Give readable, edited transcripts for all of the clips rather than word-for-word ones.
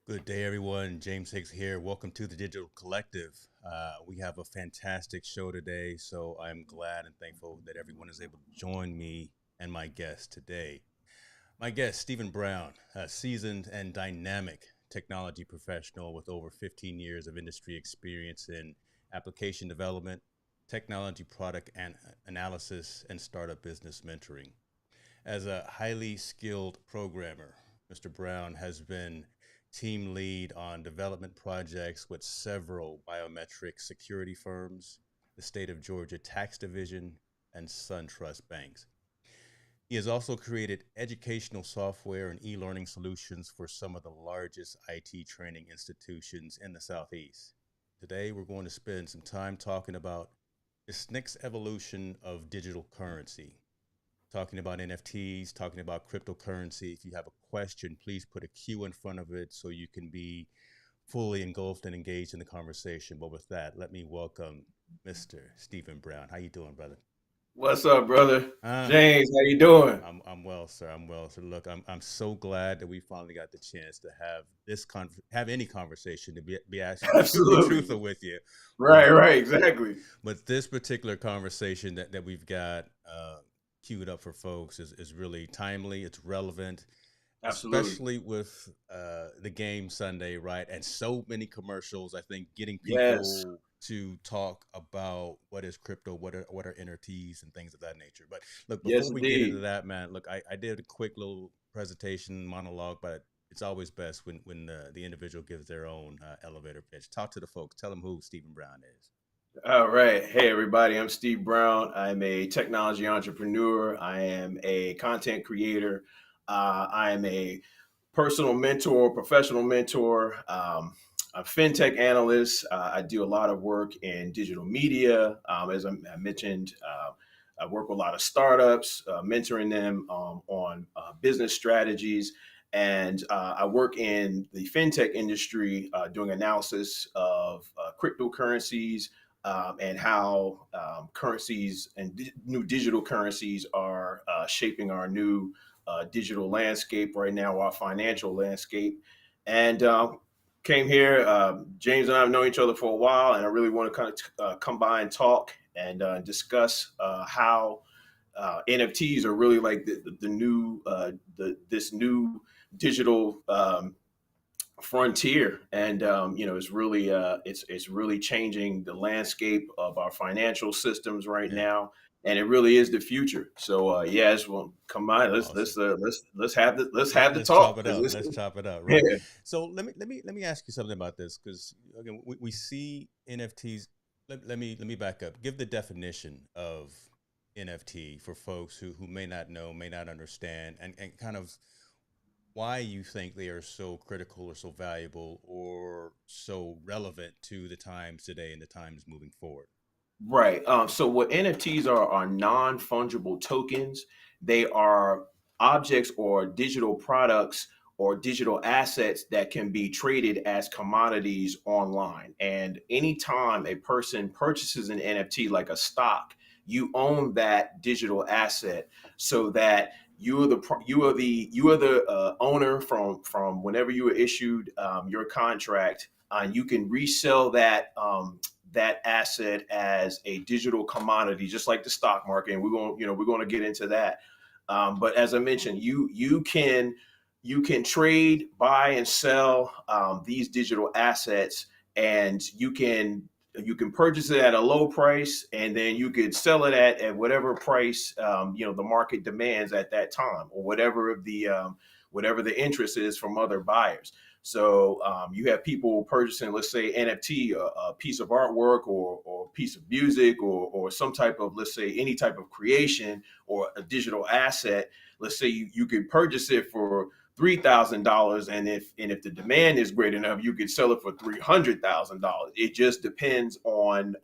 Good day, everyone. James Hicks here. Welcome to the Digital Collective. We have a fantastic show today, so I'm glad and thankful that everyone is able to join me and my guest today. My guest, Stephen Brown, a seasoned and dynamic technology professional with over 15 years of industry experience in application development, technology product and analysis, and startup business mentoring. As a highly skilled programmer, Mr. Brown has been team lead on development projects with several biometric security firms, the state of Georgia Tax Division, and SunTrust Banks. He has also created educational software and e learning solutions for some of the largest IT training institutions in the Southeast. Today, we're going to spend some time talking about this next evolution of digital currency, talking about NFTs, talking about cryptocurrency. If you have a question, please put a Q in front of it so you can be fully engulfed and engaged in the conversation. But with that, let me welcome Mr. Stephen Brown. How you doing, brother? What's up, brother? Uh, James, how you doing? I'm well, sir. I'm well, sir. Look, I'm so glad that we finally got the chance to have have any conversation to be Absolutely. truthful with you. Right, But right, exactly. but this particular conversation that we've got queued up for folks is really timely. It's relevant, Absolutely. especially with the game Sunday, right? And so many commercials. I think getting Yes, people to talk about what is crypto, what are NFTs and things of that nature. But look, yes, before we get into indeed. that, man, look, I did a quick little presentation monologue, but it's always best when the individual gives their own elevator pitch. Talk to the folks. Tell them who Stephen Brown is. All right. Hey, everybody. I'm Steve Brown. I'm a technology entrepreneur. I am a content creator. I am a personal mentor, professional mentor, a fintech analyst. I do a lot of work in digital media. As I mentioned, I work with a lot of startups, mentoring them on business strategies. And I work in the fintech industry doing analysis of cryptocurrencies and how currencies and new digital currencies are shaping our new digital landscape right now, our financial landscape. And came here. James and I have known each other for a while, and I really want to kind of come by and talk and discuss how NFTs are really like the new this new digital frontier, and it's really changing the landscape of our financial systems right Yeah, now, and it really is the future. So yes, well, come on, awesome. let's have the Let's chop talk it because up. this Let's chop it up. yeah. Right. So let me ask you something about this because again we see NFTs. Let me back up. Give the definition of NFT for folks who may not know, may not understand, and kind of why you think they are so critical or so valuable or so relevant to the times today and the times moving forward. Right. So what NFTs are non-fungible tokens. They are objects or digital products or digital assets that can be traded as commodities online. And anytime a person purchases an NFT like a stock, you own that digital asset so that you are the owner from whenever you were issued your contract, and you can resell that asset as a digital commodity, just like the stock market. And we're going to get into that. But as I mentioned, you can trade, buy, and sell these digital assets, and you can purchase it at a low price, and then you could sell it at whatever price the market demands at that time, or whatever the interest is from other buyers. So you have people purchasing, let's say, NFT, a piece of artwork, or a piece of music, or some type of, let's say, any type of creation or a digital asset. Let's say you could purchase it for $3,000, and if the demand is great enough, you could sell it for $300,000. It just depends on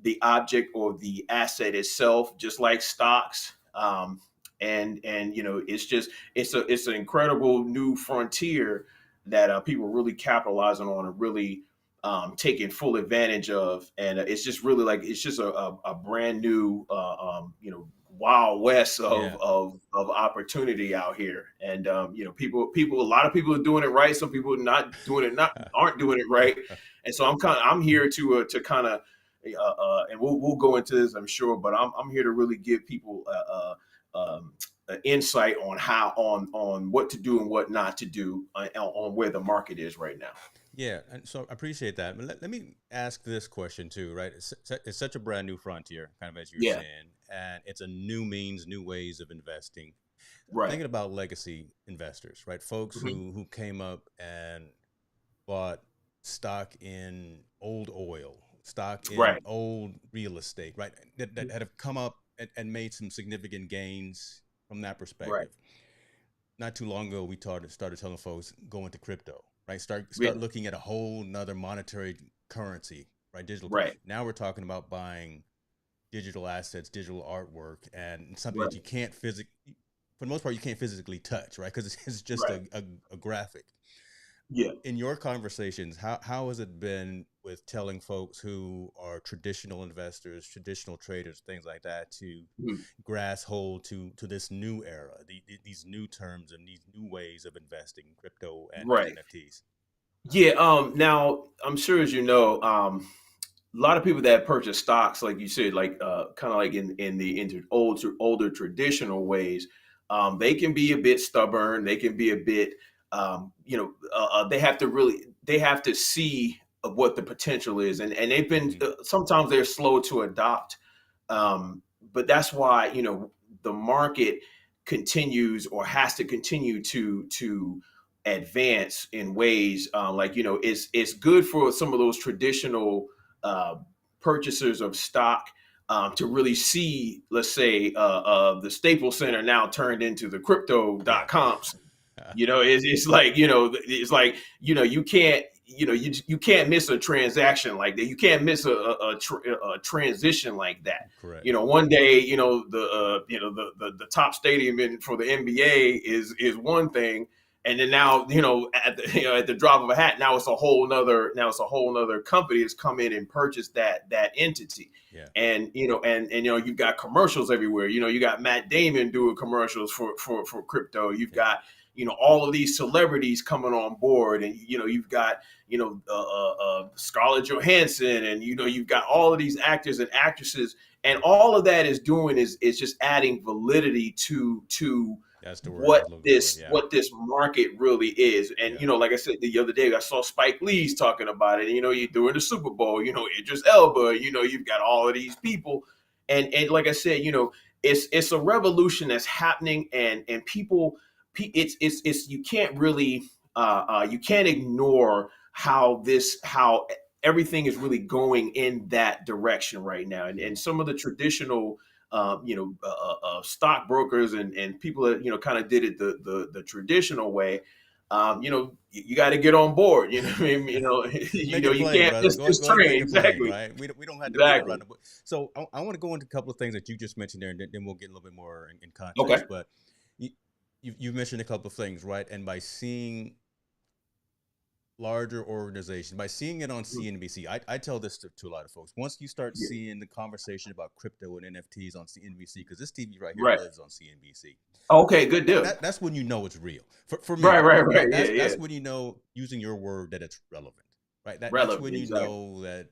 the object or the asset itself, just like stocks. And it's an incredible new frontier that people really capitalizing on and really taking full advantage of. And it's just really like it's just a brand new wild west Yeah. of opportunity out here. And a lot of people are doing it right. Some people not doing it, not aren't doing it right. And so I'm here to kind of and we'll go into this, I'm sure, but I'm here to really give people an insight on how on what to do and what not to do on where the market is right now. Yeah, and so I appreciate that. But let me ask this question too, right? It's such a brand new frontier, kind of as you were Yeah. saying, and it's a new means, new ways of investing. Right. Thinking about legacy investors, right? Folks Hmm. who came up and bought stock in old oil, stock in Right. old real estate, right? That have come up and made some significant gains from that Right. perspective. Not too long ago, we started telling folks go into crypto, right? Yeah. Start looking at a whole nother monetary currency, right? Digital. Right. Now we're talking about buying digital assets, digital artwork, and something that Right. you can't physically, for the most part, you can't physically touch, right? Because it's just Right. a graphic. Yeah. In your conversations, how has it been with telling folks who are traditional investors, traditional traders, things like that, to Mhm. grasp hold to this new era, these new terms and these new ways of investing, crypto and Right. NFTs? Yeah. Now I'm sure, as you know, a lot of people that purchase stocks, like you said, like kind of like in the into older traditional ways, they can be a bit stubborn. They can be a bit, they have to see of what the potential is, and they've been Hmm. sometimes they're slow to adopt. But that's why the market continues or has to continue to advance in ways like it's good for some of those traditional uh, purchasers of stock to really see, let's say, the Staples Center now turned into the Yeah. crypto.coms. It's like you can't you can't miss a transaction like that. You can't miss a transition like that. Correct. One day, the top stadium for the NBA is one thing, and then now at the drop of a hat, now it's a whole nother company that's come in and purchased that entity. Yeah. And you've got commercials everywhere. You got Matt Damon doing commercials for crypto. You've Yeah. got all of these celebrities coming on board, and you've got Scarlett Johansson, and you've got all of these actors and actresses, and all of that is doing is just adding validity to That's the word I what was looking for. this Yeah. what this market really is. And Yeah. like I said the other day, I saw Spike Lee's talking about it. And you're doing the Super Bowl, Idris Elba, you've got all of these people, and like I said, it's a revolution that's happening, and people, it's you can't really you can't ignore how everything is really going in that direction right now. And Hmm. some of the traditional stockbrokers and people that kind of did it the traditional way. You got to get on board. What I mean? Make it You plain, can't brother. miss Go this ahead and train. make it plain, Exactly, right? We don't have to beat exactly. around the bush. So I want to go into a couple of things that you just mentioned there, and then we'll get a little bit more in Okay. context. But you, you mentioned a couple of things, right? And by seeing larger organizations, by seeing it on Mm. CNBC, I tell this to a lot of folks. Once you start Yeah. seeing the conversation about crypto and NFTs on CNBC, because this TV right here Right. lives on CNBC, Okay. Good deal. that's when you know it's real. For Right. me, Right. Right. right? Yeah. Yeah. That's when you know, using your word, that it's relevant. Right. That's Relevant. when you Exactly. know that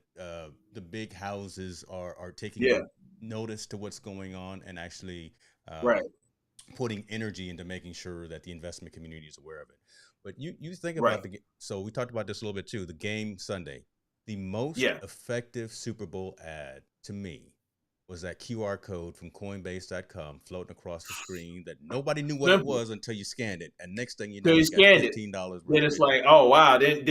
the big houses are Yeah. taking notice to what's going on and actually Right. putting energy into making sure that the investment community is aware of it. But you think Right. about so we talked about this a little bit too. The game Sunday, the most Yeah. effective Super Bowl ad to me was that QR code from Coinbase.com floating across the screen that nobody knew what it Simple. was until you scanned it, and next thing you So know, you you got scanned it. $15 worth Then of it's like, Bitcoin. oh wow, then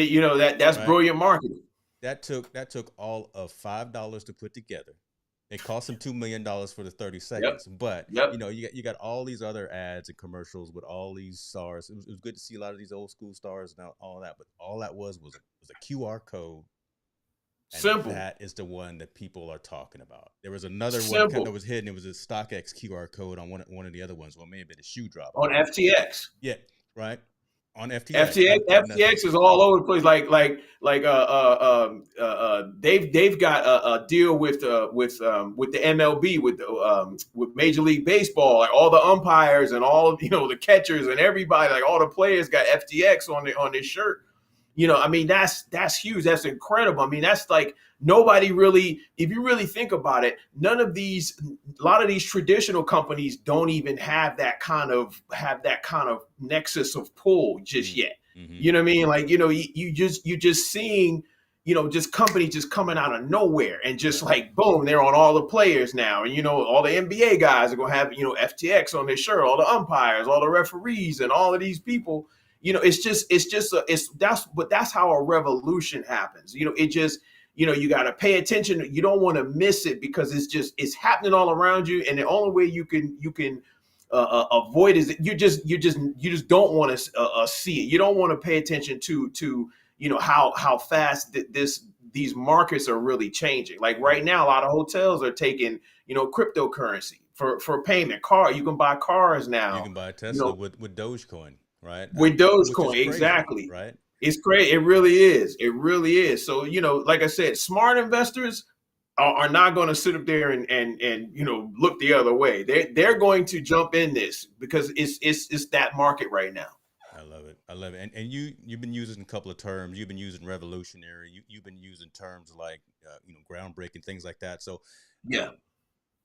that's Right? brilliant marketing. That took all of $5 to put together. It cost them $2 million for the 30 Yep. seconds, but Yep. you got all these other ads and commercials with all these stars. It was good to see a lot of these old school stars and all that, but all that was a QR code, and Simple. that is the one that people are talking about. There was another one that Simple. was hidden. It was a StockX QR code on one of the other ones. Well, maybe the shoe drop. I On don't know. FTX. Yeah, right. on FTX. FTX, I did not. FTX is all over the place. They've got a deal with the MLB with Major League Baseball. Like all the umpires and all the catchers and everybody, like all the players got FTX on their shirt. I mean, that's huge. That's incredible. I mean, that's like nobody really, if you really think about it, a lot of these traditional companies don't even have that kind of nexus of pull just yet. Mm-hmm. You know what I mean? Like, you just seeing, just companies just coming out of nowhere and just Right. like boom, they're on all the players now. And all the NBA guys are gonna have, FTX on their shirt, all the umpires, all the referees, and all of these people. That's how a revolution happens. It just, you got to pay attention. You don't want to miss it because it's happening all around you. And the only way you can avoid is that you just don't want to see it. You don't want to pay attention to how fast these markets are really changing. Like right now, a lot of hotels are taking cryptocurrency for payment. You can buy cars You now. can buy a You Tesla know, with Dogecoin, right? with Which is Dogecoin, crazy, exactly. right? It's great. It really is. It really is. So, like I said, smart investors are not going to sit up there and look the other way. They're Right. going to jump in this because it's that market right now. I love it. I love it. And you've been using a couple of terms. You've been using revolutionary. You've been using terms like groundbreaking, things like that. So uh, Yeah,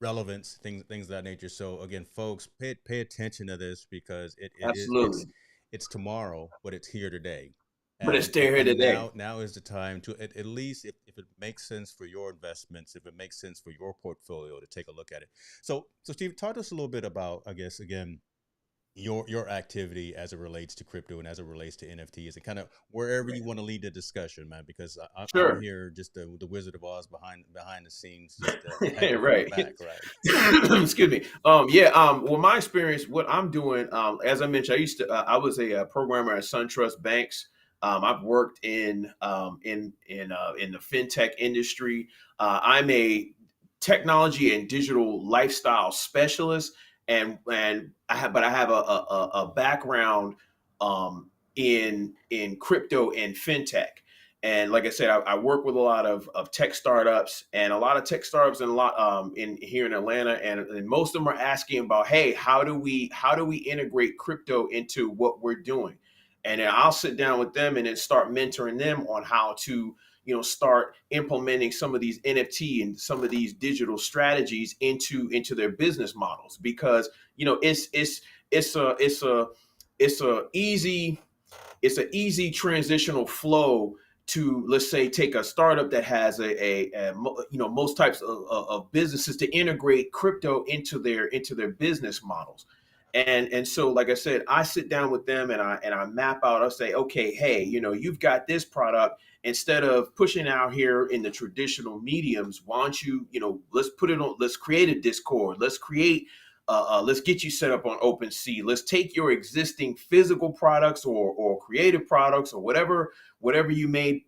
relevance, things of that nature. So again, folks, pay attention to this because absolutely. it's tomorrow, but it's here today. But it's And still here today. now is the time to at least if it makes sense for your investments, if it makes sense for your portfolio to take a look at it. So Steve, talk to us a little bit about, I guess, again, your activity as it relates to crypto and as it relates to NFTs and kind of wherever you want to lead the discussion, man. Because I'm Sure. here just the Wizard of Oz behind the scenes, just hanging from the Right. back, right? Excuse me. Yeah. Well, my experience, what I'm doing, as I mentioned, I was a programmer at SunTrust Banks. I've worked in the fintech industry. I'm a technology and digital lifestyle specialist, and I have a background in crypto and fintech. And like I said, I work with a lot of tech startups, and a lot of tech startups and a lot in here in Atlanta, and most of them are asking about, hey, how do we integrate crypto into what we're doing? And then I'll sit down with them and then start mentoring them on how to start implementing some of these NFT and some of these digital strategies into their business models, because it's a it's a it's a easy it's an easy transitional flow to, let's say, take a startup that has most types of businesses to integrate crypto into their business models. And so, like I said, I sit down with them and I map out. I say, okay, hey, you've got this product. Instead of pushing out here in the traditional mediums, why don't let's put it on, let's create a Discord, let's get you set up on OpenSea. Let's take your existing physical products or creative products or whatever you may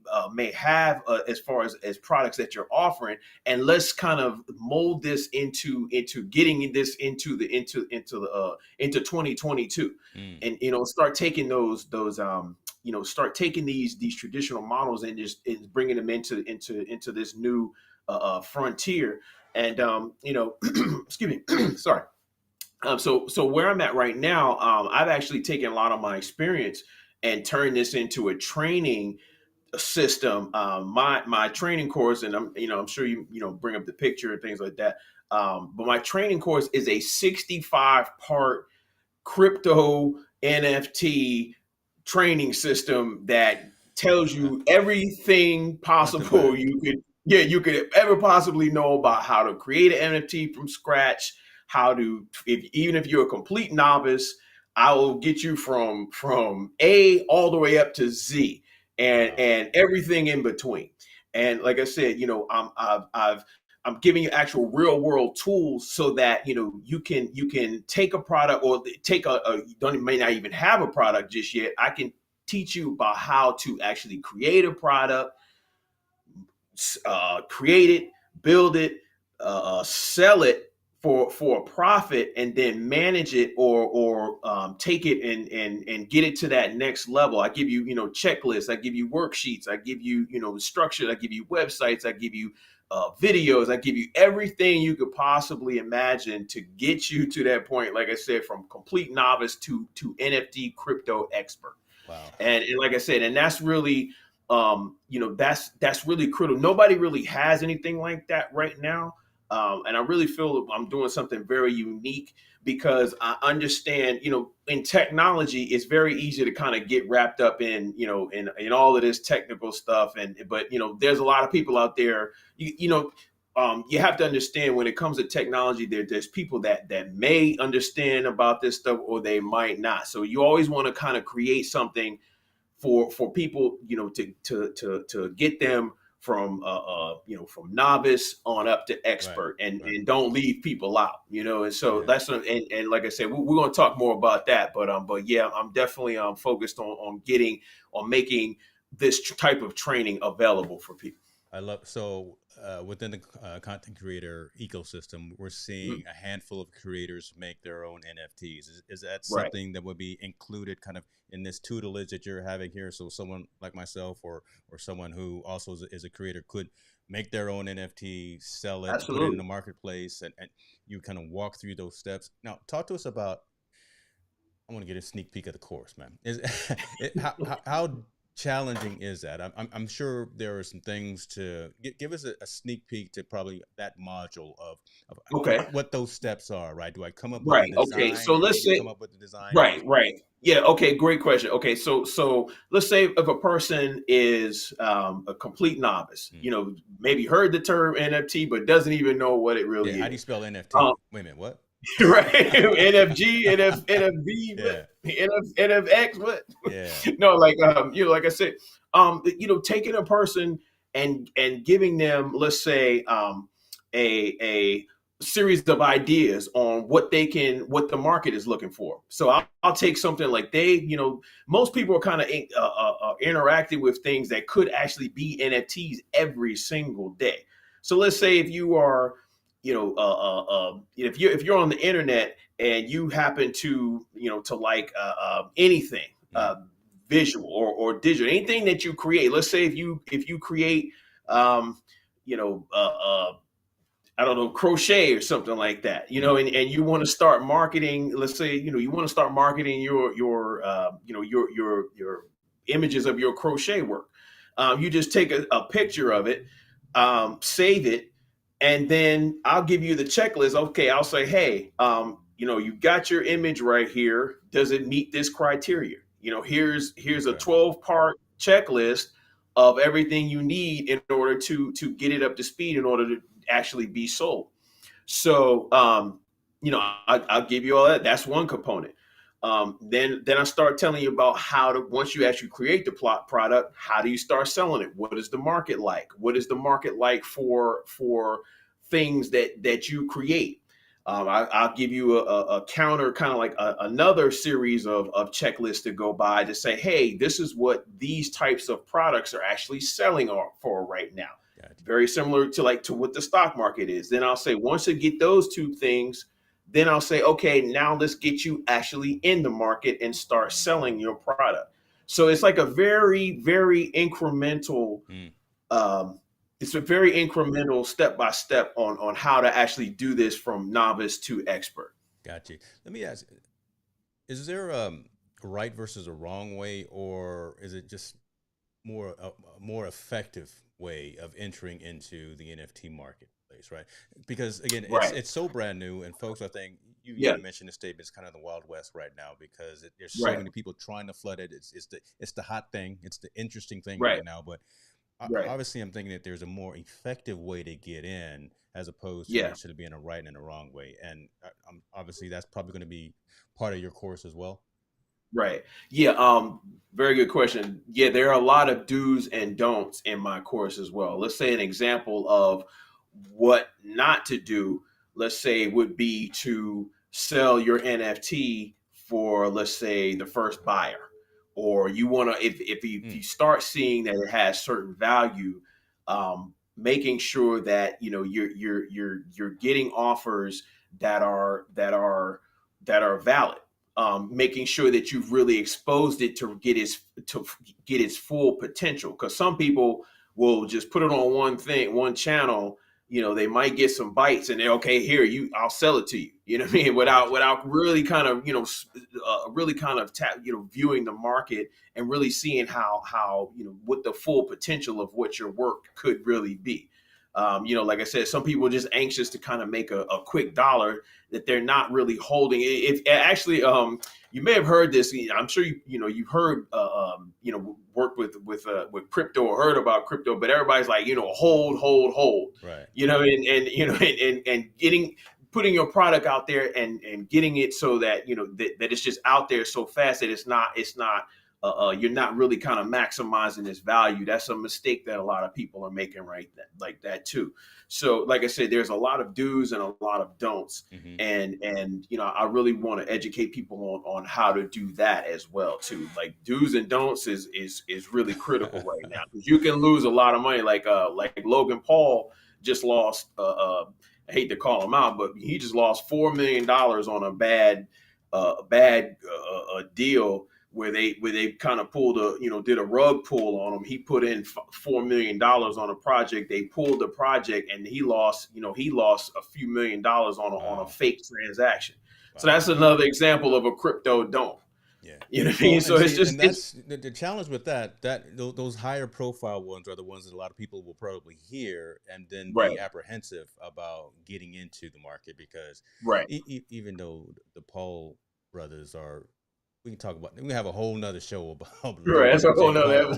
have, as far as products that you're offering, and let's kind of mold this into getting this into 2022, Mm. and start taking start taking these traditional models and just bringing them into this new frontier. And excuse me, sorry. So where I'm at right now, I've actually taken a lot of my experience and turned this into a training system. My training course, and I'm sure you bring up the picture and things like that. But my training course is a 65 part crypto NFT training system that tells you everything Nothing possible bad. you could ever possibly know about how to create an NFT from scratch, how to, even if you're a complete novice, I will get you from A all the way up to Z, and Wow. and everything in between. And like I said, I'm giving you actual real world tools so that you can take a product, or take you don't may not even have a product just yet. I can teach you about how to actually create a product, create it, build it, sell it for a profit and then manage it or take it and get it to that next level. I give you, checklists, I give you worksheets, I give you, structure, I give you websites, I give you videos, I give you everything you could possibly imagine to get you to that point. Like I said, from complete novice to NFT crypto expert. Wow. And like I said, and that's really, that's really critical. Nobody really has anything like that right now. And I really feel I'm doing something very unique because I understand, in technology, it's very easy to kind of get wrapped up in, in all of this technical stuff. But, there's a lot of people out there, you have to understand when it comes to technology, there's people that may understand about this stuff or they might not. So you always want to kind of create something for people, to get them from novice on up to Right. expert, and Right. and don't leave people out, and so Yeah. and like I said, we're going to talk more about that, but yeah, I'm definitely focused on making this type of training available for people. I love so within the content creator ecosystem, we're seeing Mhm. a handful of creators make their own NFTs. Is that Right. something that would be included kind of in this tutelage that you're having here? So someone like myself or someone who also is a creator could make their own NFT, sell it, put it in Absolutely. the marketplace, and you kind of walk through those steps. Now, talk to us about. I want to get a sneak peek of the course, man. Is how challenging is that? I'm sure there are some things to give us a sneak peek to probably that module of Okay. what those steps are, right? Do I come up with a Right. Okay. design So or do let's you come say. up with the design? Right, right. Yeah, okay, great question. Okay, so let's say if a person is a complete novice, Hmm. maybe heard the term NFT but doesn't even know what it Yeah, really how do you is. spell Um, NFT? Wait a minute, what? right, NFG, NFV, what? Yeah, NFX, what? yeah, No, like I said, taking a person and giving them, let's say, a series of ideas on what the market is looking for. So I'll take something like most people are kind of interacting with things that could actually be NFTs every single day. So let's say if you are, if you're on the internet and you happen to like anything mm, visual or digital, anything that you create. Let's say if you create, um, you know, uh, uh, I don't know, crochet or something like that, mm, and you want to start marketing. Let's say, you want to start marketing your images of your crochet work. You just take a picture of it, save it, and then I'll give you the checklist. Okay, I'll say, hey, you got your image right here. Does it meet this criteria? Here's a okay, 12-part checklist of everything you need in order to get it up to speed in order to actually be sold. So, I'll give you all that. That's one component. Then I start telling you about how to, once you actually create the plot product, how do you start selling it? What is the market like? What is the market like for things that you create? I'll give you a counter, kind of like another series of checklists to go by to say, hey, this is what these types of products are actually selling for right now. gotcha. Very similar to what the stock market is. Then I'll say, once you get those two things, then I'll say, okay, now let's get you actually in the market and start selling your product. So it's like a very, very incremental, Mm, um, it's a very incremental step by step on how to actually do this from novice to expert. gotcha. Let me ask: is there a right versus a wrong way, or is it just a more effective way of entering into the NFT marketplace, right? Because again, Right. it's so brand new, and folks, I think you Yeah. even mentioned the statement. It's kind of the wild west right now because there's so Right. many people trying to flood it. It's the hot thing. It's the interesting thing Right. right now. But Right. obviously, I'm thinking that there's a more effective way to get in as opposed to Yeah. necessarily being a right and a wrong way. And obviously, that's probably going to be part of your course as well. Right. Yeah. Very good question. Yeah, there are a lot of do's and don'ts in my course as well. Let's say an example of what not to do, let's say, would be to sell your NFT for, let's say, the first buyer. Or you want to, if you Mm, start seeing that it has certain value, making sure that you're getting offers that are valid. Making sure that you've really exposed it to get its full potential. Because some people will just put it on one channel. They might get some bites, and they're okay. Here, I'll sell it to you. You know what I mean? Gotcha. Without really kind of viewing the market and really seeing how what the full potential of what your work could really be. Like I said, some people are just anxious to kind of make a quick dollar that they're not really holding. If actually, you may have heard this. I'm sure you've heard worked with crypto or heard about crypto, but everybody's like hold. Right. And getting putting your product out there and getting it so that that it's just out there so fast that it's not you're not really kind of maximizing its value. That's a mistake that a lot of people are making like that too. So like I said, there's a lot of do's and a lot of don'ts. Mm-hmm. And I really want to educate people on how to do that as well too. Like do's and don'ts is really critical right now, because you can lose a lot of money. Like Logan Paul just lost I hate to call him out, but he just lost $4 million on a bad deal where they kind of did a rug pull on him. He put in $4 million on a project. They pulled the project, and he lost a few $1,000,000 on a fake transaction. Wow. So that's another example of a crypto don't. Yeah. You know what I mean? So it's just, and that's the challenge with that those higher profile ones are the ones that a lot of people will probably hear and then right. be apprehensive about getting into the market, because right. Even though the Paul brothers are, we can talk about, we have a whole nother show about right. That's a whole nother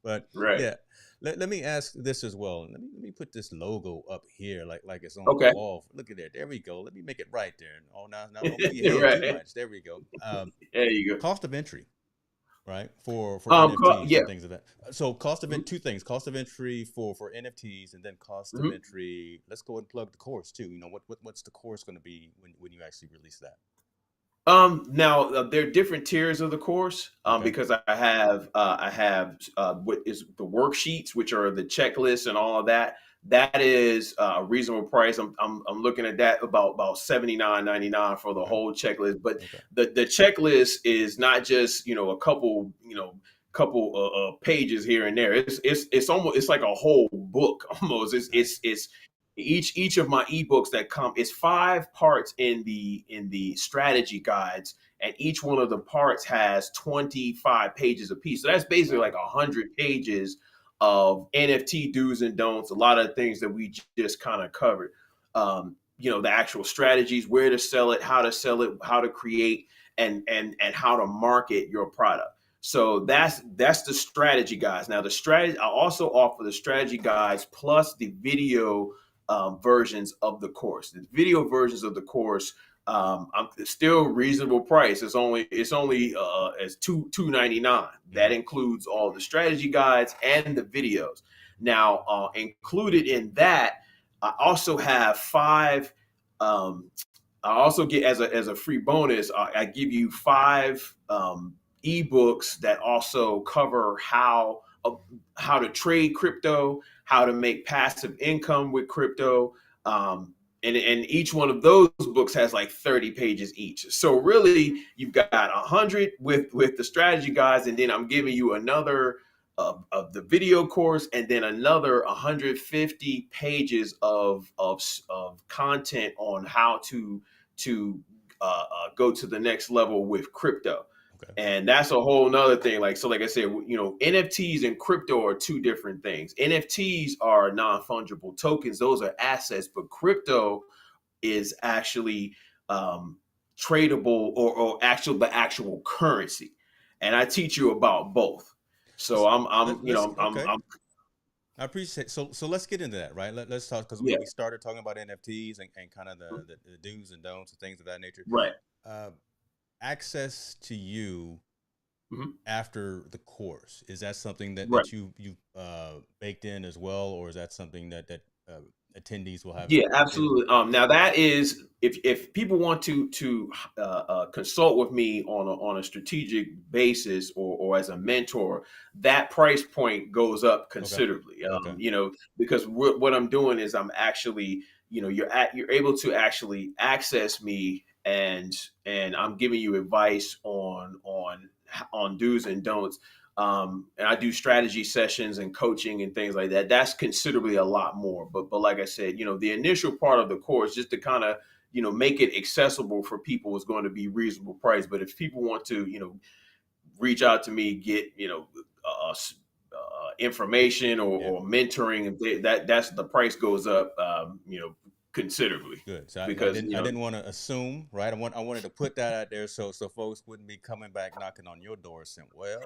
but right. yeah. Let me ask this as well. Let me put this logo up here, like it's on okay. the wall. Look at there. There we go. Let me make it right there. Oh, now don't move your head right. too much. There we go. There you go. Cost of entry, right? For NFTs yeah. and things of that. So cost of two things: cost of entry for NFTs, and then cost of entry. Let's go and plug the course too. What's the course going to be when you actually release that? Now there are different tiers of the course, Okay. because I have what is the worksheets, which are the checklists and all of that. That is a reasonable price. I'm looking at that about $79.99 for the whole checklist. But the checklist is not just a couple pages here and there. It's almost, it's like a whole book almost. It's each of my ebooks that come, it's 5 parts in the strategy guides, and each one of the parts has 25 pages apiece. So that's basically like 100 pages of NFT do's and don'ts, a lot of things that we just kind of covered. The actual strategies, where to sell it, how to create, and how to market your product. So that's the strategy guides. Now the strategy, I also offer the strategy guides plus the video versions of the course. The video versions of the course, I'm still reasonable price. It's only as $299. That includes all the strategy guides and the videos. Now, included in that, I also have 5. I also get as a free bonus. I give you 5 ebooks that also cover how to trade crypto, how to make passive income with crypto. And each one of those books has like 30 pages each. So really, you've got 100 with the strategy guides, and then I'm giving you another of the video course, and then another 150 pages of content on how to go to the next level with crypto. Okay. And that's a whole nother thing. Like I said, NFTs and crypto are 2 different things. NFTs are non-fungible tokens. Those are assets, but crypto is actually tradable or the actual currency. And I teach you about both. So I appreciate. So let's get into that, right? Let's talk, because we started talking about NFTs and kind of the do's and don'ts and things of that nature. Right. Access to you after the course, is that something that you baked in as well, or is that something that attendees will have? Yeah, absolutely. Now that is, if people want to consult with me on a strategic basis or as a mentor, that price point goes up considerably. Okay. Because what I'm doing is I'm actually you're able to actually access me, and I'm giving you advice on do's and don'ts. And I do strategy sessions and coaching and things like that. That's considerably a lot more. But like I said, the initial part of the course, just to kind of make it accessible for people, is going to be reasonable price. But if people want to reach out to me, get information Yeah. or mentoring, and that's the price goes up considerably, Good. So I because didn't want to assume, right? I wanted to put that out there so folks wouldn't be coming back knocking on your door saying, "Well,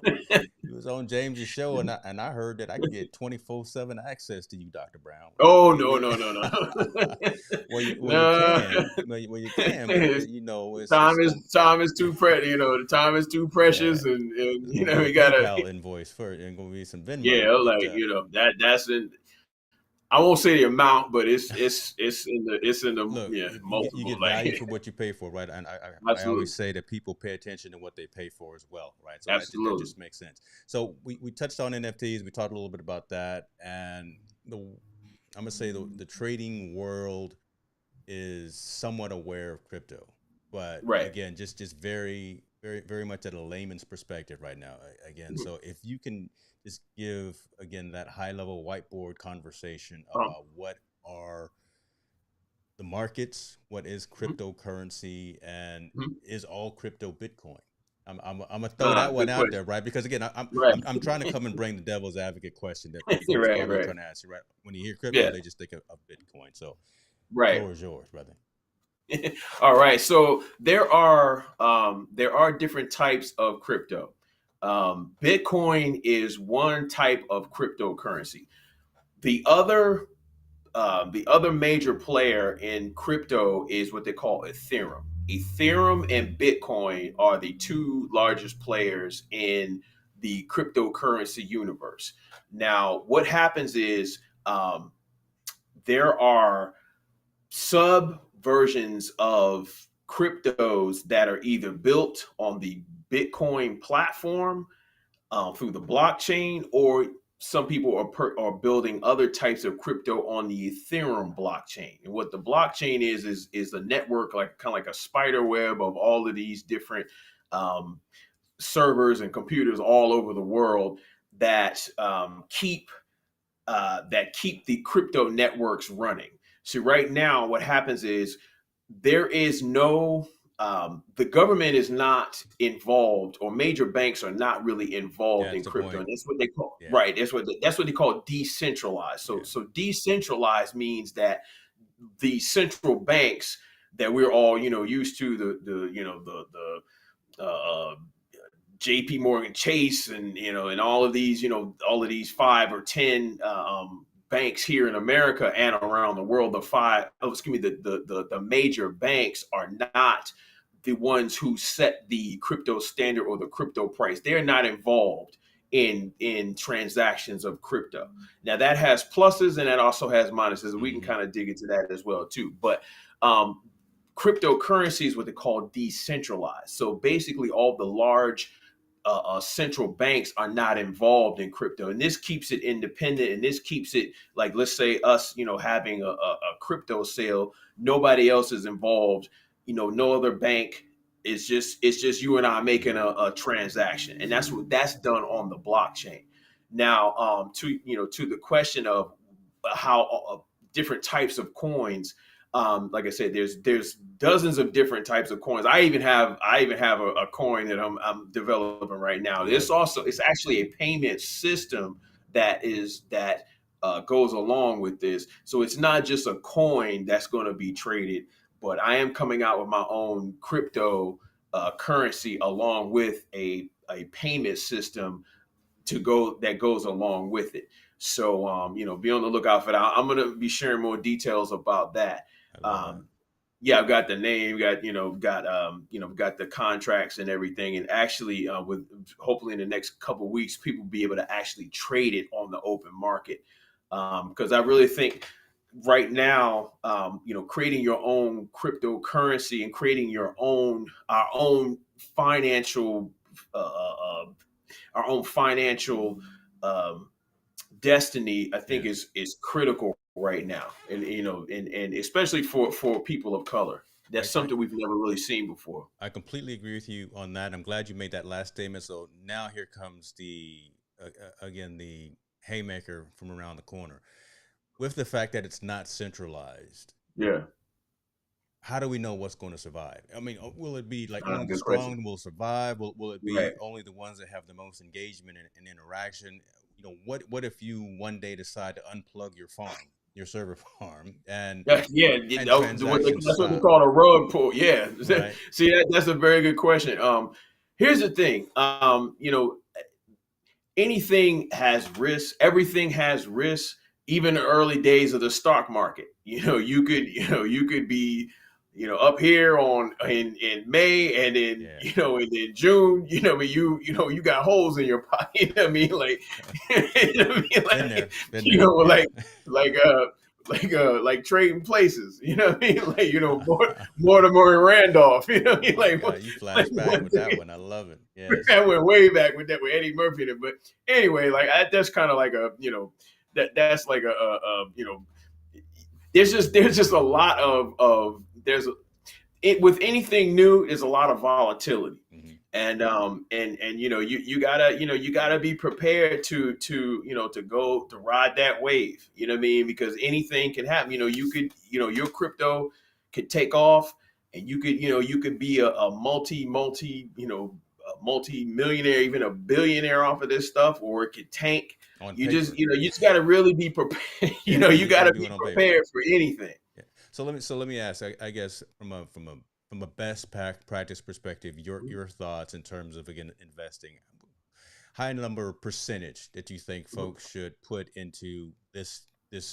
you was on James's show, and I heard that I can get 24/7 access to you, Dr. Brown." Well, oh, we no, we no, no, no. well you No. can, but Time is too the time is too yeah, precious, and it's gonna be a you gotta. PayPal invoice first, and gonna be some Yeah, Venmo, but like that's in. I won't say the amount, but it's in the look, you multiple, get like. value for what you pay for, right? And I Absolutely. always say that people pay attention to what they pay for as well, right? So that Absolutely. just makes sense. So we touched on NFTs. We talked a little bit about that, and I'm gonna say the trading world is somewhat aware of crypto, but Right. again, just very much at a layman's perspective right now. Again, Mhm. so if you can just give again that high level whiteboard conversation Um, about what are the markets, what is mhm, cryptocurrency, and mhm. is all crypto Bitcoin? I'm gonna throw that one Good out there, question. right? Because again, Right. I'm trying to come and bring the devil's advocate question that folks Right. probably are Right. trying to ask you, right? When you hear crypto, Yeah. they just think of Bitcoin. So Right. floor is yours, brother. All right. So there are different types of crypto. Bitcoin is one type of cryptocurrency. The other the other major player in crypto is what they call Ethereum. Ethereum and Bitcoin are the two largest players in the cryptocurrency universe. Now, what happens is, there are sub versions of cryptos that are either built on the Bitcoin platform, through the blockchain, or some people are building other types of crypto on the Ethereum blockchain. And what the blockchain is a network, like kind of like a spider web of all of these different um, servers and computers all over the world that keep the crypto networks running. So right now, what happens is, there is no the government is not involved, or major banks are not really Yeah, involved that's in the crypto, point. and that's what they call, Yeah, right, that's what they call decentralized. yeah. So decentralized means that the central banks that we're all used to, the JP Morgan Chase, and all of these 5 or 10 banks here in America and around the world, the major banks are not the ones who set the crypto standard or the crypto price. They're not involved in transactions of crypto. Now, that has pluses and that also has minuses. We can Hmm. kind of dig into that as well too. But um, cryptocurrency is what they call decentralized. So basically, all the large central banks are not involved in crypto, and this keeps it independent. And this keeps it, like, let's say us, having a crypto sale, nobody else is involved. No other bank. It's just you and I making Hmm. a transaction, and that's done on the blockchain. Now, to the question of how different types of coins. Like I said, there's dozens of different types of coins. I even have a coin that I'm developing right I now. love it. It's actually a payment system that goes along with this. So it's not just a coin that's going to be traded, but I am coming out with my own crypto currency, along with a payment system that goes along with it. So, be on the lookout for that. I'm going to be sharing more details about that. I love that. Um, yeah, I've got the name, got the contracts and everything, and actually, with hopefully in the next couple of weeks, people will be able to actually trade it on the open market. Because I really think right now, creating your own cryptocurrency and creating our own financial uh, uh, our own financial um, destiny, I think Yeah. is critical right now, and and especially for people of color. I, That's I something we've never really seen before. I completely agree with you on that. I'm glad you made that last statement. So now here comes again the haymaker from around the corner. With the fact that it's not centralized, Yeah, how do we know what's going to survive? I mean, will it be like only the good question. strong will survive? Will it Right. be only the ones that have the most engagement and interaction? What if you one day decide to unplug your farm, your server farm, Yeah, and transactions that's what they stop, call a rug pull. Yeah. right? See, that's a very good question. Here's the thing. Anything has risk. Everything has risk. Even the early days of the stock market. You could be, up here in May, and then Yeah, and in June. You got holes in your pocket. You know what I mean? Like, you know what I mean? been there, Like, been there. like like uh like trading places. You know what I mean? Like, Mortimer and Randolph. You know Oh what I mean? my Like, God, you like flash back one with that day. one. I love it. Yes. I went way back with Eddie Murphy in it. But anyway, like, that's kind of like that's like there's just a lot of there's it with anything new is a lot of volatility. Hmm. And you gotta be prepared to go to ride that wave. You know what I mean? Because anything can happen. You could, your crypto could take off, and you could be a multi a multi-millionaire, even a billionaire off of this stuff, or it could tank. On You just got to really be prepared. yeah, You you got got to to do be it on paper. prepared for anything. Yeah. So let me ask. I guess from a best practice perspective, your thoughts in terms of again investing, high number percentage that you think folks should put into this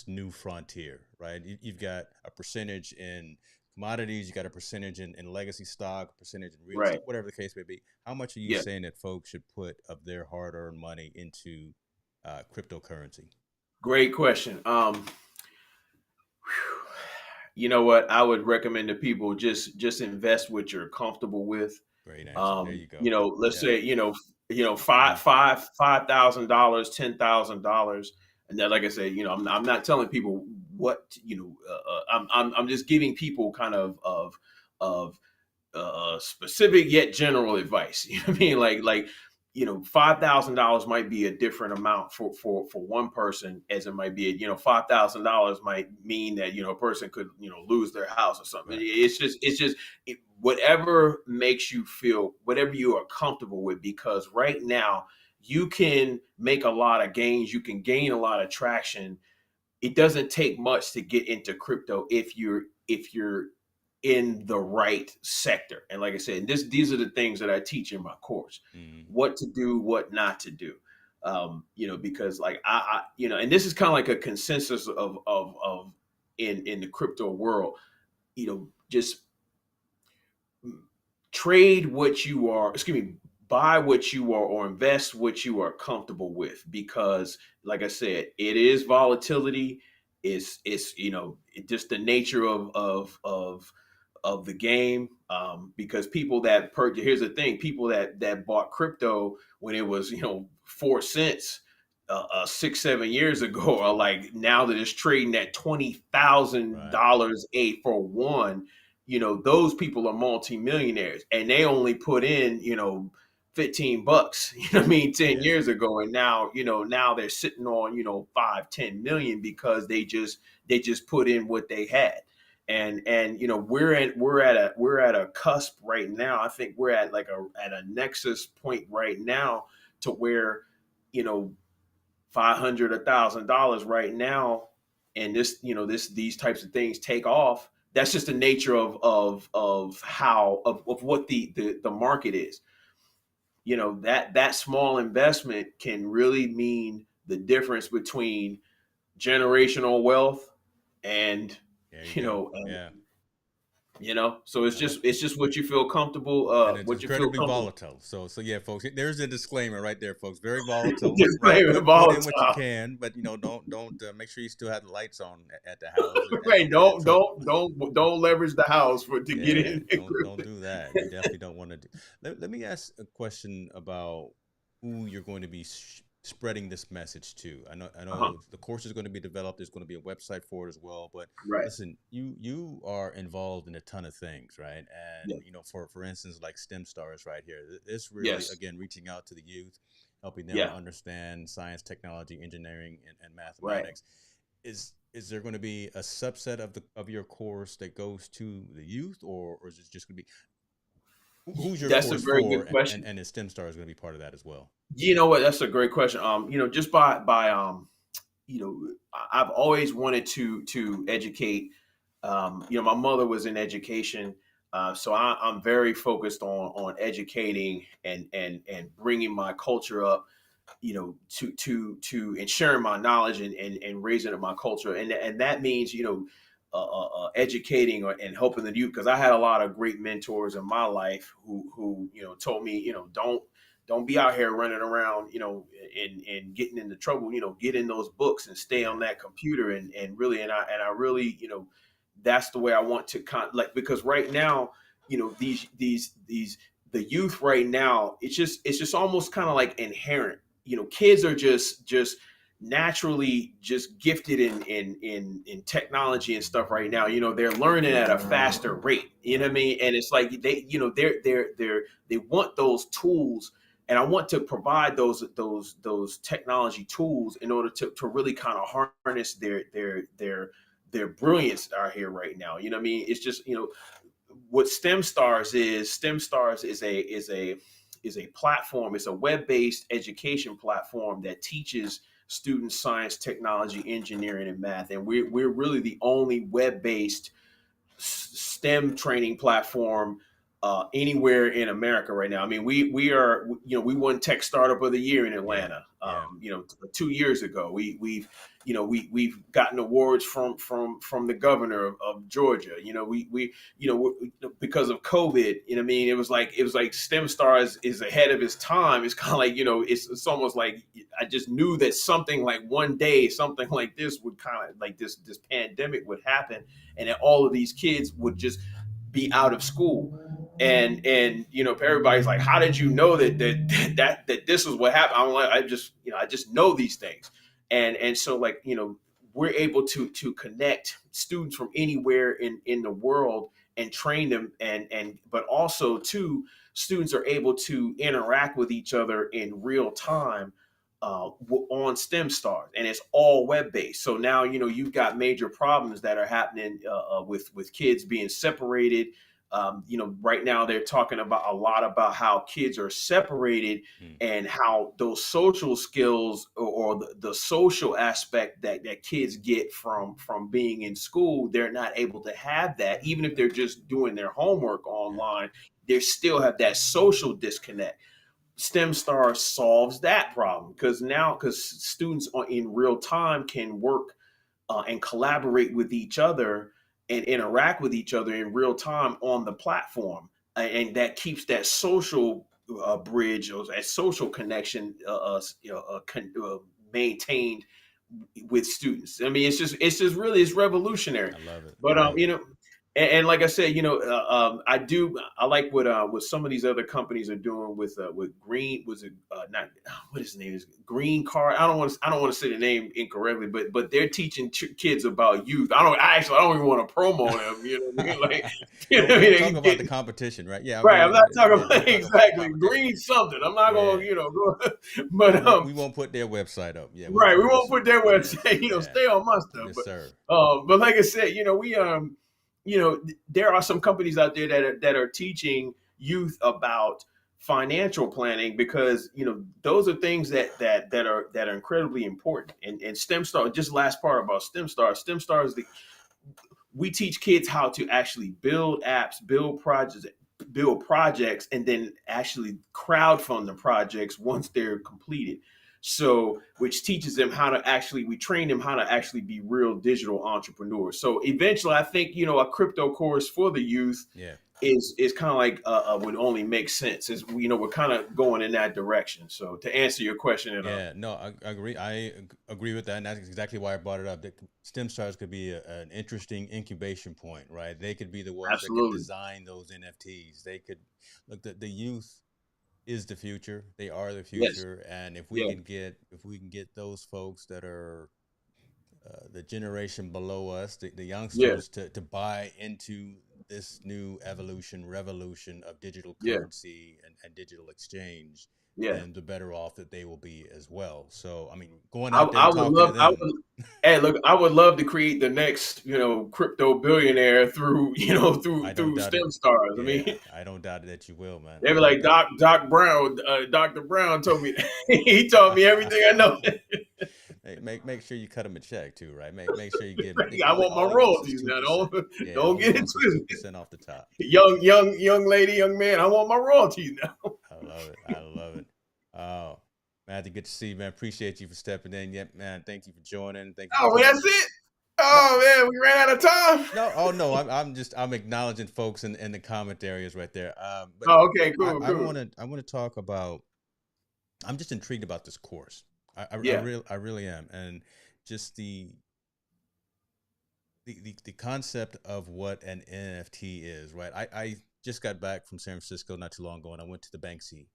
new frontier, right? You've got a percentage in commodities, you got a percentage in legacy stock, percentage in real Right. estate, whatever the case may be. How much are you Yeah. saying that folks should put of their hard-earned money into cryptocurrency? Great question. You know what? I would recommend to people just invest what you're comfortable with. Great answer. There you go. Let's Yeah. say, Hmm. $5,000, $10,000. And then, like I said, I'm not telling people what, I'm just giving people kind of specific yet general advice. You know what I mean? $5,000 might be a different amount for one person, as it might be. $5,000 might mean that a person could lose their house or something. Right. Whatever makes you feel, whatever you are comfortable with. Because right now you can make a lot of gains, you can gain a lot of traction. It doesn't take much to get into crypto if you're in the right sector. And like I said, these are the things that I teach in my course: Hmm. what to do, what not to do. Because like and this is kind of like a consensus of in the crypto world. Just trade what you are, excuse me, buy what you are, or invest what you are comfortable with. Because like I said, it is volatility. It's just the nature of the game. Because people that purchase, here's the thing: people that bought crypto when it was 4 cents 6-7 years ago, are like, now that it's trading at $20,000 Right. a for one. Those people are multimillionaires, and they only put in 15 bucks, 10 Yeah. years ago. And now they're sitting on 5-10 million, because they just put in what they had. And we're at a cusp right now. I think we're at a nexus point right now, to where you know 500, $1,000 right now, and these types of things take off. That's just the nature of what the market is. That small investment can really mean the difference between generational wealth, and There you you go. know and Yeah. so it's I love. just what you feel comfortable, And it's what you feel incredibly comfortable. volatile. So yeah, folks, there's a discllaimer right there, folks. Very volatile, right? Disclaimer: Put in what you volatile. can, but don't make sure you still have the lights on at the house, and Right. don't get in Don't trouble. don't don't leverage the house to get Yeah, in. don't do that. You definitely don't want to do. Let me ask a question about who you're going to be spreading this message to? I Uh-huh. know the course is going to be developed. There's going to be a website for it as well. But Right. listen, you are involved in a ton of things, right? And Yeah. for instance, like STEM stars right here. This really, Yes. again, reaching out to the youth, helping them Yeah. understand science, technology, engineering, and Right. mathematics. Is there going to be a subset of your course that goes to the youth, or is it just going to be who's your That's a course very for, good question. and is STEM Star is going to be part of that as well? You know what? That's a great question. Just by I've always wanted to educate. My mother was in education, so I'm very focused on educating and bringing my culture up. And sharing my knowledge and raising up my culture, and that means educating and helping the youth, because I had a lot of great mentors in my life who told me don't be out here running around and getting into trouble. Get in those books and stay on Yeah, that computer, and I really that's the way I want to like, because right now these the youth right now, it's just almost kind of like inherent. Kids are just naturally just gifted in technology and stuff right now. They're learning at a faster rate. You know what I right. mean? And it's like they want those tools, and I want to provide those technology tools in order to really kind of harness their brilliance out here right now. You know what I mean? It's just what STEM Stars is a platform. It's a web-based education platform that teaches students science, technology, engineering, and math. And we're really the only web-based STEM training platform anywhere in America right now. I mean, we won Tech Startup of the Year in Yeah, Atlanta. yeah. 2 years ago. We've gotten awards from the governor of Georgia. Because of COVID. I mean, it was like STEM Stars is ahead of its time. It's kind of like it's almost like I just knew that something like one day something like this would kind of like this pandemic would happen, and that all of these kids would just be out of school. And everybody's like, how did you know that this was what happened? I'm like, I just know these things. And so, like, we're able to connect students from anywhere in the world and train them, and but also too, students are able to interact with each other in real time on STEM Stars, and it's all web based. So now you've got major problems that are happening with kids being separated. Right now they're talking about a lot about how kids are separated, Mm, and how those social skills, or the social aspect that kids get from being in school, they're not able to have that, even if they're just doing their homework yeah, online. They still have that social disconnect. STEM Star solves that problem, because students in real time can work and collaborate with each other and interact with each other in real time on the platform. And that keeps that social bridge, or that social connection maintained with students. I mean, it's just really, it's revolutionary. I love it. I But love it. and like I said, I like what some of these other companies are doing with Green. Was it not what his name is, Green Card? I don't want to say the name incorrectly, but they're teaching kids about youth. I don't even want to promo them. You know what I mean? Like, Don't talk they about get the competition, right? Yeah, right. I'm not talking yeah. about Don't talk about the exactly competition. Green something. I'm not Yeah, going to go, but we won't put their website up. Yeah, right. We we'll won't just put their yes, website. yeah, Stay on my stuff. yes, sir. But like I said, there are some companies out there that are teaching youth about financial planning, because those are things that are incredibly important. And STEM Star, just last part about STEM Star is we teach kids how to actually build apps, build projects, and then actually crowdfund the projects once they're completed. So, which teaches them we train them how to actually be real digital entrepreneurs. So eventually, I think a crypto course for the youth Yeah. is kind of like would only make sense. Is we're kind of going in that direction. So to answer your question, Yeah, no, I agree. Agree with that, and that's exactly why I brought it up. That STEM stars could be an interesting incubation point, right? They could be the ones that could absolutely. design those NFTs. They could look the youth. is the future. They are the Yes. future, and Yeah. if we can get those folks that are the generation below us, the Yeah. youngsters, to buy into this new revolution of digital Yeah. currency and digital exchange, Yeah. then the better off that they will be as well. So, I mean, going out there I and would talking to love. I them, would. Hey, look, I would love to create the next, crypto billionaire through, I don't through doubt it. STEM stars. I Yeah, mean, I don't doubt that you will, man. they I were don't like doubt Doc Brown. Dr. Brown told me he taught me everything I know. it. Hey, make sure you cut them a check too, right? Make sure you give them. I All want my all he wants is royalties now. 2%. Don't Yeah, don't all he get it wants is two twisted. percent off the top. Young lady, young man. I want my royalties now. I love it. I love it. Oh, Matthew, good to see you, man. Appreciate you for stepping in. Yep, man. Thank you for joining. Thank you for Oh, well, coming. that's it. No, Oh man, we ran out of time. no, oh no. I'm acknowledging folks in the comment areas right there. But Oh, okay, cool, I cool. want to talk about. I'm just intrigued about this course. Yeah. I really am, and just the concept of what an NFT is, right? I just got back from San Francisco not too long ago, and I went to the Banksy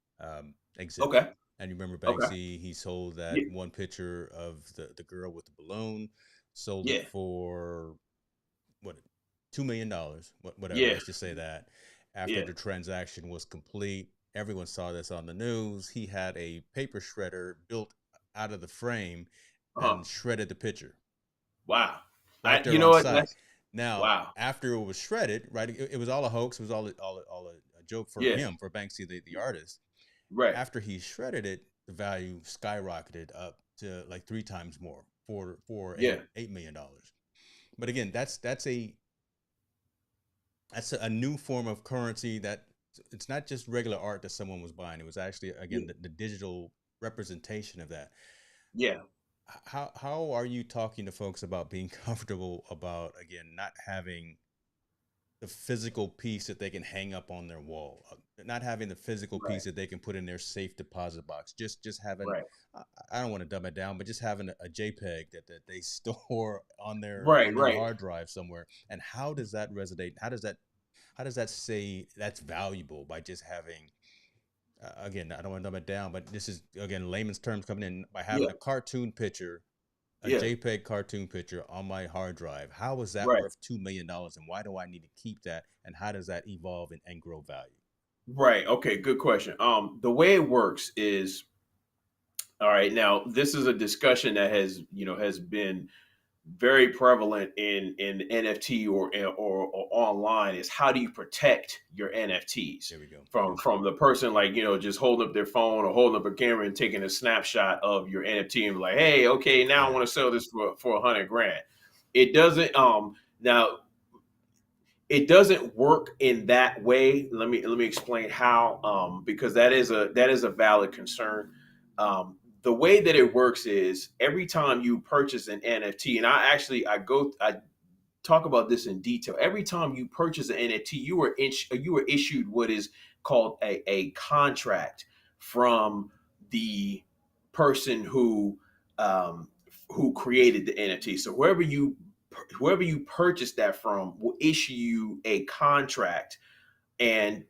exhibit. Okay. And you remember Okay. Banksy? He sold that Yeah. one picture of the girl with the balloon, sold it Yeah. for what, $2 million, whatever. Yeah. Let's just say that. After Yeah. the transaction was complete, everyone saw this on the news. He had a paper shredder built out of the frame Uh-huh. and shredded the picture Wow. right there You know on what? site. That's Now, wow. after it was shredded, right, it was all a hoax. It was all a joke for Yeah. him, for Banksy, the artist. Right. After he shredded it, the value skyrocketed up to like three times more, for Yeah. $8 million. But again, that's a new form of currency that it's not just regular art that someone was buying. It was actually, Yeah. again, the digital representation of that. Yeah. How are you talking to folks about being comfortable about, again, not having the physical piece that they can hang up on their wall, not having the physical Right. piece that they can put in their safe deposit box, just having, Right. I don't want to dumb it down, but just having a JPEG that they store Right. on their Right. hard drive somewhere. And how does that resonate? How does that say that's valuable by just having, again, I don't want to dumb it down, but this is, again, layman's terms coming in, by having Yeah. a cartoon picture, a Yeah. JPEG cartoon picture on my hard drive. How is that Right. worth $2 million, and why do I need to keep that? And how does that evolve and grow value? Right. Okay. Good question. The way it works is, all right. Now, this is a discussion that has been very prevalent in NFT or online, is how do you protect your NFTs There we go. from the person, like, just holding up their phone or holding up a camera and taking a snapshot of your NFT and be like, hey, okay, now I Yeah. want to sell this for 100 grand. It doesn't now it doesn't work in that way. Let me explain how, because that is a valid concern. The way that it works is, every time you purchase an NFT, and I talk about this in detail. Every time you purchase an NFT, you are issued what is called a contract from the person who created the NFT. So whoever you purchase that from will issue you a contract, and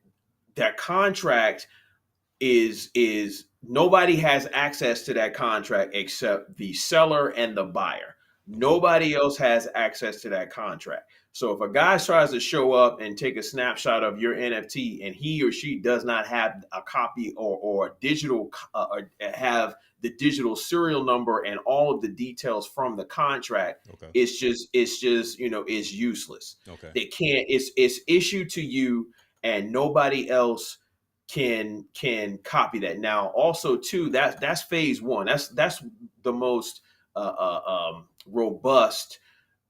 that contract is nobody has access to that contract except the seller and the buyer. Okay. Nobody else has access to that contract. So if a guy tries to show up and take a snapshot of your NFT, and he or she does not have a copy or a digital, or have the digital serial number and all of the details from the contract, Okay. it's useless. Okay. They can't. It's issued to you, and nobody else can copy that. Now, also too, that's phase one. That's the most robust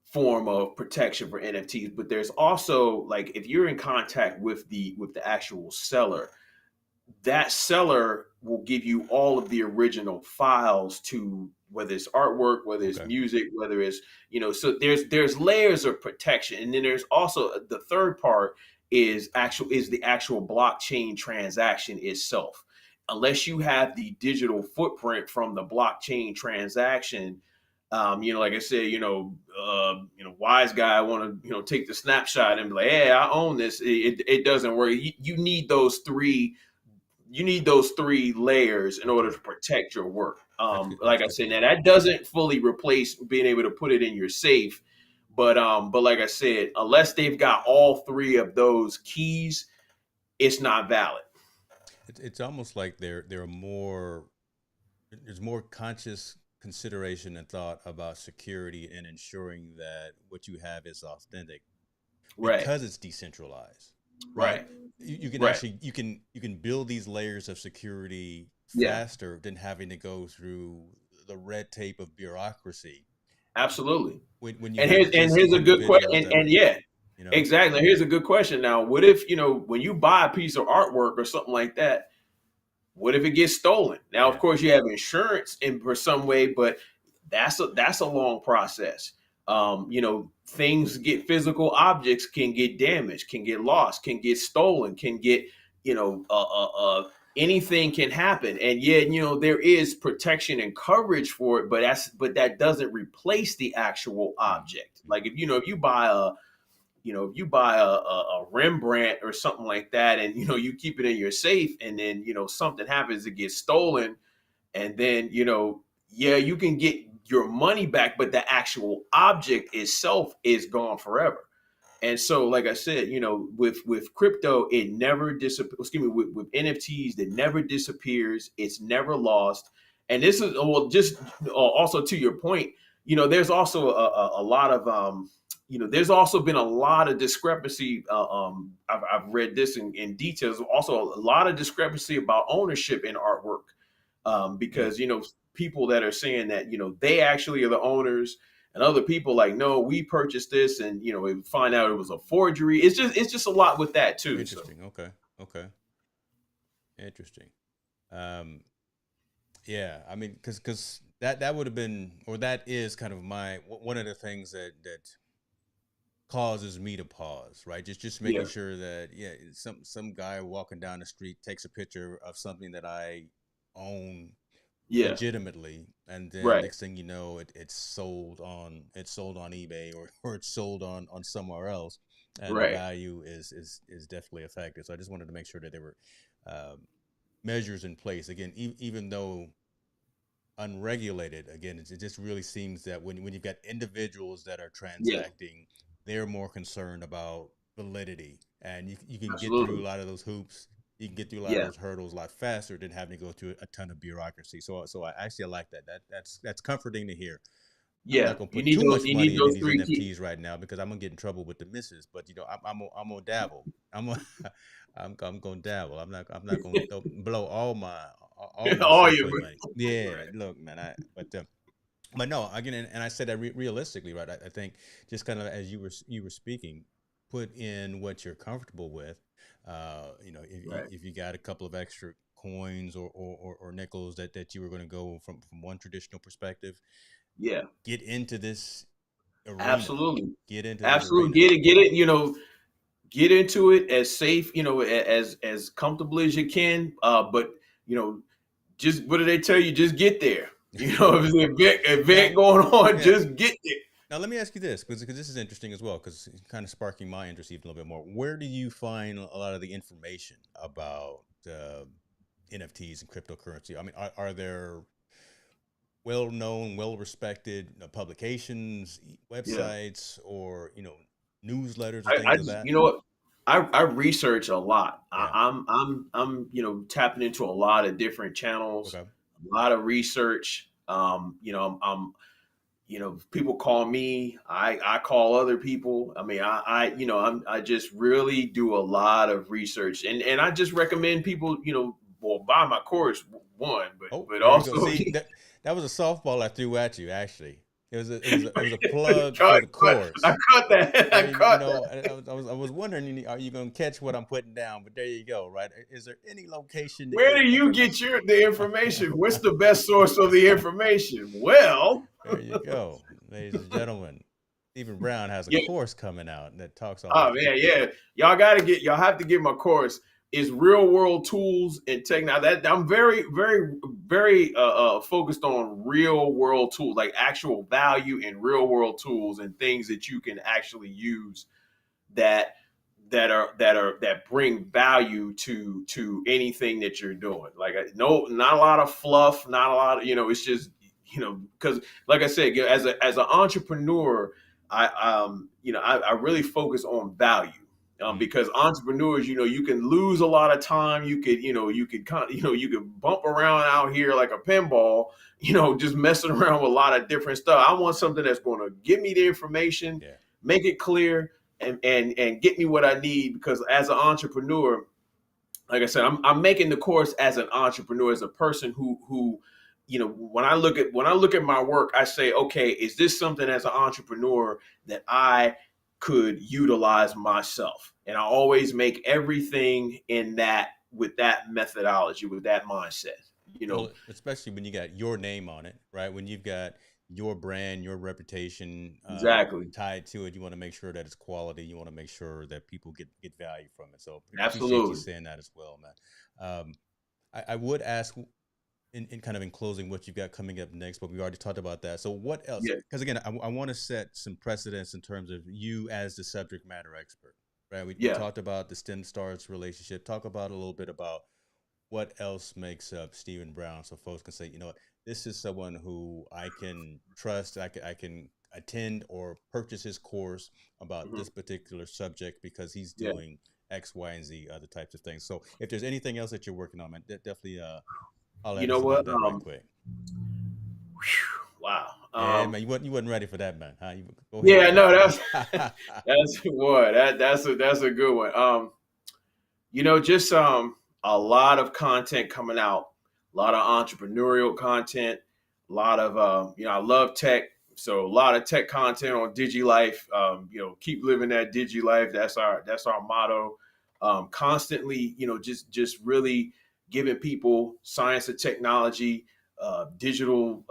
form of protection for NFTs. But there's also, like, if you're in contact with the actual seller, that seller will give you all of the original files, to whether it's artwork, whether it's Okay. music, whether it's, so there's layers of protection. And then there's also the third part, is the actual blockchain transaction itself. Unless you have the digital footprint from the blockchain transaction, like I said, wise guy want to, take the snapshot and be like, hey, I own this. It doesn't work. You need those three you need those three layers in order Okay. to protect your work. That's good. Like That's I good to said, now know. that doesn't fully replace being able to put it in your safe, but like I said, unless they've got all three of those keys, it's not valid. It's almost like there are more there's more conscious consideration and thought about security and ensuring that what you have is authentic Right, because it's decentralized, right? right, You can right. actually you can build these layers of security Yeah, faster than having to go through the red tape of bureaucracy absolutely. when you And have just here's a good individuals question. that And are, yeah, you know, exactly. Here's a good question. Now, what if when you buy a piece of artwork or something like that? What if it gets stolen? Now, of yeah, course, you have insurance in for some way, but that's a long process. Things get physical objects can get damaged, can get lost, can get stolen, can get you know anything can happen, and yet there is protection and coverage for it, but that doesn't replace the actual object. mm-hmm. Like if you buy if you buy a Rembrandt or something like that, and you keep it in your safe, and then something happens, it gets stolen, and then yeah, you can get your money back, but the actual object itself is gone forever. And so, like I said, with crypto, it never disappears. Excuse me, with NFTs, it never disappears. It's never lost. And this is well, just also to your point, there's also a lot of there's also been a lot of discrepancy. I've read this in details. Also, a lot of discrepancy about ownership in artwork, Mm. because people that are saying that they actually are the owners, and other people like, no, we purchased this, and we find out it was a forgery. It's just a lot with that too. So Interesting. Okay, okay, interesting. Um, yeah, I mean, because that would have been, or that is kind of one of the things that causes me to pause, right? Just making yeah, sure that, yeah, some guy walking down the street takes a picture of something that I own yeah, legitimately, and then right, next thing you know, it's sold on eBay, or it's sold on somewhere else, and the right, value is definitely affected. So I just wanted to make sure that there were um, measures in place. Again, even though unregulated, again, it just really seems that when you've got individuals that are yeah, transacting, they're more concerned about validity, and you can get through a absolutely, lot of those hoops. You can get through a lot of yeah, those hurdles a lot faster than having to go through a ton of bureaucracy. So I like that. That's comforting to hear. I'm yeah. not gonna You put need too those. much You need money into those these three keys. NFTs right now because I'm gonna get in trouble with the misses. But I'm gonna dabble. I'm gonna, I'm gonna dabble. I'm not gonna blow all my All your Safeway money. Yeah, right. look, man. But no, again, and I said that realistically, right? I think just kind of as you were speaking, put in what you're comfortable with. Right. If you got a couple of extra coins or nickels that you were going to go from one traditional perspective, Yeah. get into this arena. Absolutely. Get into this Absolutely. arena. Get it. Get into it as safe. As comfortable as you can. But you know, just what do they tell you? Just get there. If there's an event Now, going on, yeah. just get there. Now let me ask you this, because this is interesting as well, because it's kind of sparking my interest even a little bit more. Where do you find a lot of the information about NFTs and cryptocurrency? I mean, are there well-known, well-respected publications, Yeah. websites, or newsletters or I things of just that? you know what I research a lot. Yeah. I'm tapping into a lot of different channels, Okay. a lot of research. People call me. I call other people. I mean, I just really do a lot of research, and I just recommend people well, buy my course one, but Oh, but there you go. also See, that was a softball I threw at you. Actually, it was a plug for caught, the I course. caught that. I There you caught know, that. I was wondering, are you going to catch what I'm putting down? But there you go. Right? Is there any location Where do you get information? the information? What's the best source of the information? Well, There you go, ladies and gentlemen. Stephen Brown has a yeah. course coming out that talks all Oh this. man, yeah. Y'all have to get my course. It's real world tools and tech. Now that I'm very, very, very focused on real world tools, like actual value in real world tools and things that you can actually use that that bring value to anything that you're doing. Like no, not a lot of fluff, not a lot of, it's just, because like I said, as an entrepreneur, I really focus on value. Mm. Because entrepreneurs, you can lose a lot of time. You could bump around out here like a pinball, just messing around with a lot of different stuff. I want something that's going to give me the information, Yeah. make it clear, and get me what I need. Because as an entrepreneur, like I said, I'm making the course as an entrepreneur, as a person who when I look at my work, I say, okay, is this something as an entrepreneur that I could utilize myself? And I always make everything in that with that methodology, with that mindset. You know, Well, especially when you got your name on it, right? When you've got your brand, your reputation exactly, tied to it, you want to make sure that it's quality. You want to make sure that people get value from it. So appreciate you absolutely, saying that as well, man. I would ask in kind of in closing what you've got coming up next, but we already talked about that. So what else? yeah, Because again, I want to set some precedents in terms of you as the subject matter expert, right? We yeah. talked about the STEM stars relationship. Talk about a little bit about what else makes up Stephen Brown, so folks can say, you know what, this is someone who I can trust. I can attend or purchase his course about Mhm. this particular subject because he's Yeah. doing X, Y, and Z other types of things. So if there's anything else that you're working on, man, definitely holler You at know us about what? that right quick. Wow. Yeah, man, you wasn't ready for that, man. Huh? Go ahead, Yeah, no, that's man. that's what that's a good one. Just a lot of content coming out, a lot of entrepreneurial content, a lot of I love tech, so a lot of tech content on DigiLife. Keep living that DigiLife. That's our motto. Constantly, just really giving people science and technology, digital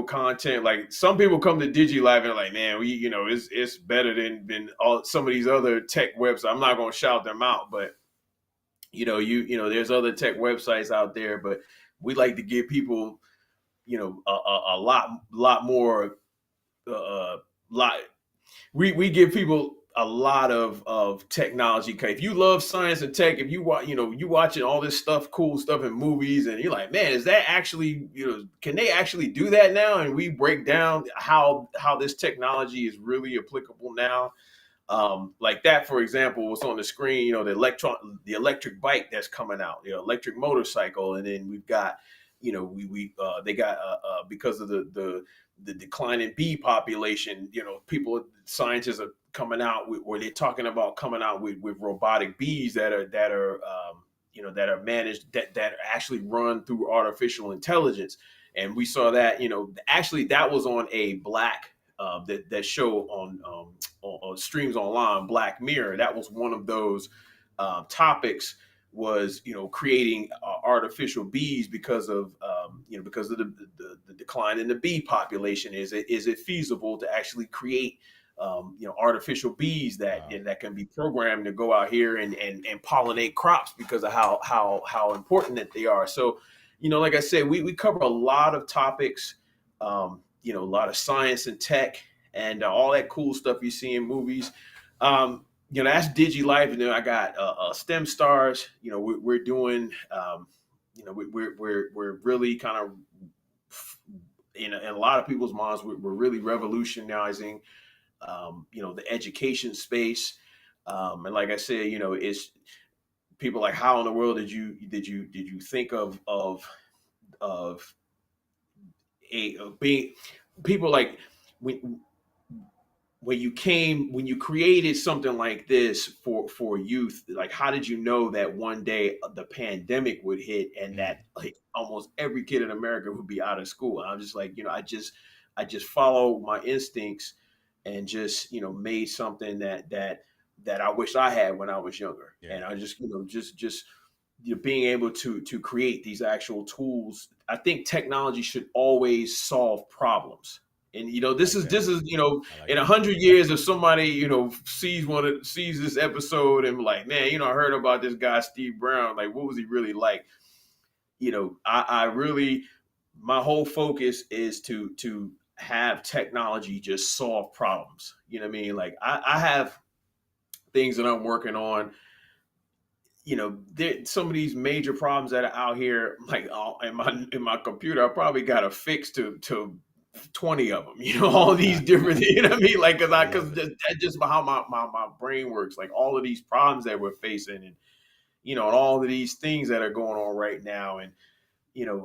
content. Like some people come to DigiLife and are like, man, it's better than all some of these other tech websites. I'm not going to shout them out, but there's other tech websites out there, but we like to give people, a lot more, lot. We give people a lot of technology. If you love science and tech, if you watch, you watching all this stuff, cool stuff in movies, and you're like, man, is that actually, can they actually do that now? And we break down how this technology is really applicable now. Like that, for example, what's on the screen, the electric bike that's coming out, electric motorcycle. And then we've got, they got, because of the decline in bee population, scientists are coming out with, or they're talking about coming out with robotic bees that are managed, that actually run through artificial intelligence. And we saw that, actually that was on a black, that show on streams online, Black Mirror. That was one of those topics, was creating artificial bees because of the decline in the bee population. Is it feasible to actually create artificial bees that Wow. that can be programmed to go out here and pollinate crops because of how important that they are. So, like I said, we cover a lot of topics, a lot of science and tech, and all that cool stuff you see in movies. That's DigiLife, and then I got STEM Stars. We're doing, we're really kind of, in a lot of people's minds, we're really revolutionizing, the education space. And like I said, it's people like, how in the world did you think of of being people like, when when you created something like this for youth, like how did you know that one day the pandemic would hit and Mm. that like almost every kid in America would be out of school? And I'm just like, I just follow my instincts and just made something that I wish I had when I was younger. Yeah. And I just just being able to create these actual tools. I think technology should always solve problems. And I this like is that. this is I like in a that. hundred years, if somebody sees this episode and like, man, I heard about this guy Steve Brown. Like, what was he really like? I really, my whole focus is to have technology just solve problems. You know what I mean? Like I have things that I'm working on, some of these major problems that are out here, like in my computer, I probably got a fix to 20 of them. All these different, what I mean, like I because love it. that's just how my brain works. Like all of these problems that we're facing, and all of these things that are going on right now, and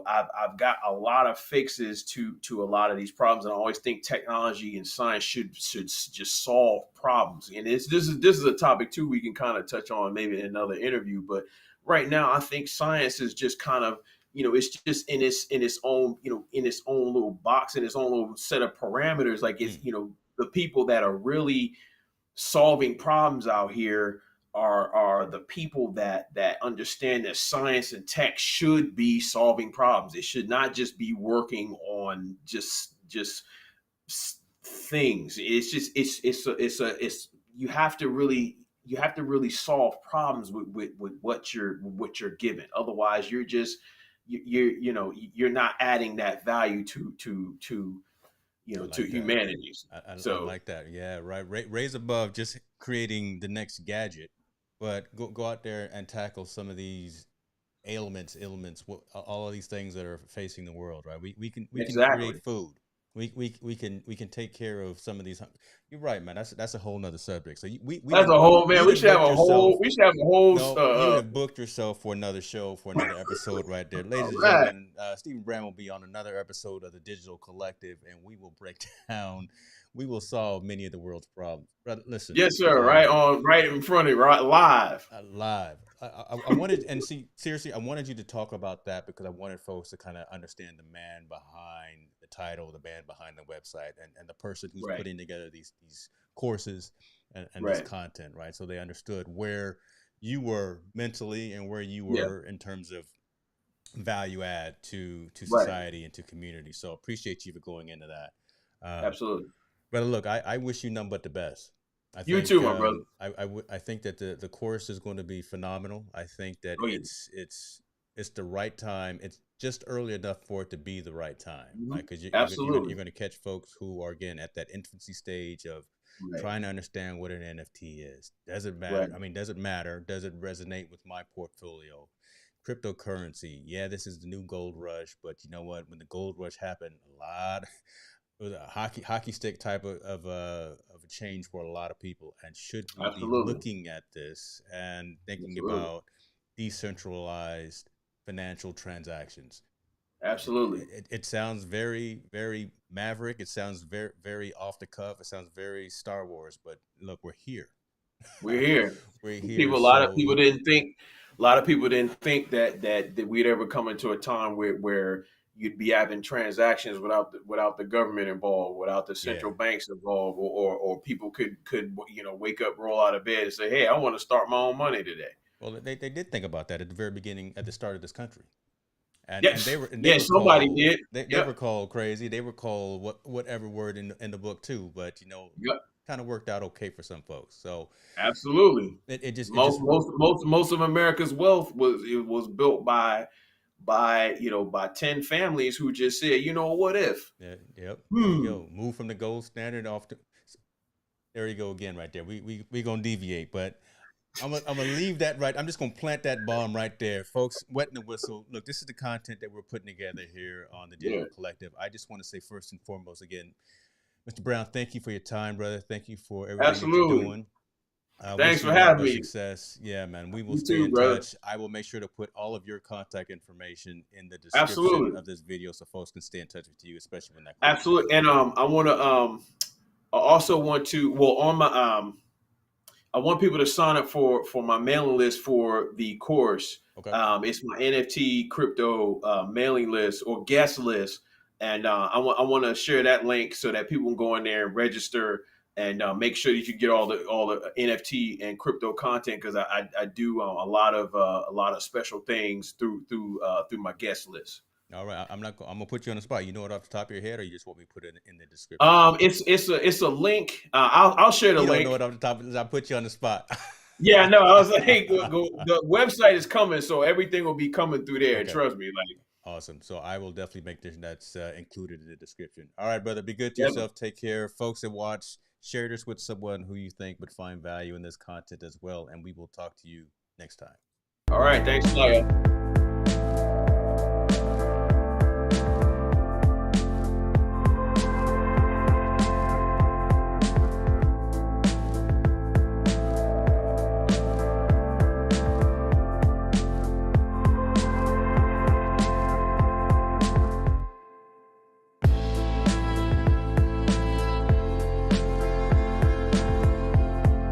I've got a lot of fixes to a lot of these problems, and I always think technology and science should just solve problems. And this is a topic too we can kind of touch on maybe in another interview. But right now, I think science is just kind of it's just in its own in its own little box, in its own little set of parameters. Like it's Mm, the people that are really solving problems out here are the people that understand that science and tech should be solving problems. It should not just be working on just things. It's just it's you have to really solve problems with what you're given. Otherwise, you're not adding that value I to like that. humanities. I So like that. Yeah, right. Raise above just creating the next gadget, but go out there and tackle some of these ailments, all of these things that are facing the world, right? We can exactly. create food. We can take care of some of these. You're right, man. That's a whole nother subject. So we That's didn't a whole man. you We didn't should have booked a whole. yourself. We should have a whole. No, you have booked yourself for another show, for another episode right there. Ladies All and right. gentlemen, Stephen Brand will be on another episode of the Digital Collective, and we will break down, we will solve many of the world's problems. Brother, listen, Yes, sir. Right in front of you, right live. live. I wanted, and see, seriously, I wanted you to talk about that because I wanted folks to kind of understand the man behind the title, the man behind the website, and the person who's Right. putting together these courses and this Right. content, right? So they understood where you were mentally and where you Yeah. were in terms of value add to Right. society and to community. So appreciate you for going into that. Absolutely. But look, I wish you none but the best. You too, my brother. I think that the course is going to be phenomenal. I think that Oh yeah. it's the right time. It's just early enough for it to be the right time, Hmm. right? Because you're Absolutely. going to catch folks who are again at that infancy stage of Right. trying to understand what an NFT is. Does it Right. matter? I mean, does it matter? Does it resonate with my portfolio? Cryptocurrency, yeah, this is the new gold rush, but you know what? When the gold rush happened, a lot it was a hockey stick type of a change for a lot of people. And should we be Absolutely. looking at this and thinking Absolutely. about decentralized financial transactions? Absolutely. It sounds very maverick. It sounds very off the cuff. It sounds very Star Wars. But look, we're here. We're here. We're here. A lot of So people didn't think. A lot of people didn't think that we'd ever come into a time where you'd be having transactions without the government involved, without the yeah. central banks involved, or people could wake up, roll out of bed, and say, "Hey, I want to start my own money today." Well, they did think about that at the very beginning, at the start of this country. And Yes, they yes, were somebody called did. they Yep, were called crazy. They were called whatever word in the book too. But yep, kind of worked out okay for some folks. So absolutely. it just Most of America's wealth was built by 10 families who just said, what if? yeah, yep. There you Hmm. go. Move from the gold standard off to there you go again right there. We gonna deviate, but I'm gonna leave that right. I'm just gonna plant that bomb right there, folks. Wetting the whistle. Look, this is the content that we're putting together here on the Yeah, Digital Collective. I just want to say first and foremost again, Mr. Brown, thank you for your time, brother. Thank you for everything that you're absolutely. doing. Thanks Wish for you nothing having but me. success. Yeah, man. We will You stay too, in brother. touch. I will make sure to put all of your contact information in the description Absolutely. of this video so folks can stay in touch with you, especially when that course comes Absolutely. out. And I also want to, well, on my I want people to sign up for my mailing list for the course. Okay. It's my NFT crypto mailing list or guest list, and I want to share that link so that people can go in there and register and make sure that you get all the NFT and crypto content because I do a lot of special things through my guest list. All right. I'm gonna put you on the spot. You know it off the top of your head, or you just want me to put it in the description? It's a link. I'll share the You don't know link. it off the top. I put you on the spot. Yeah, no, I was like, hey, the website is coming, so everything will be coming through there. Okay. Trust me, like, Awesome. So I will definitely make this that's included in the description. All right, brother. Be good to yep, yourself. Take care, folks that watch. Share this with someone who you think would find value in this content as well. And we will talk to you next time. All right. Thanks, Laya.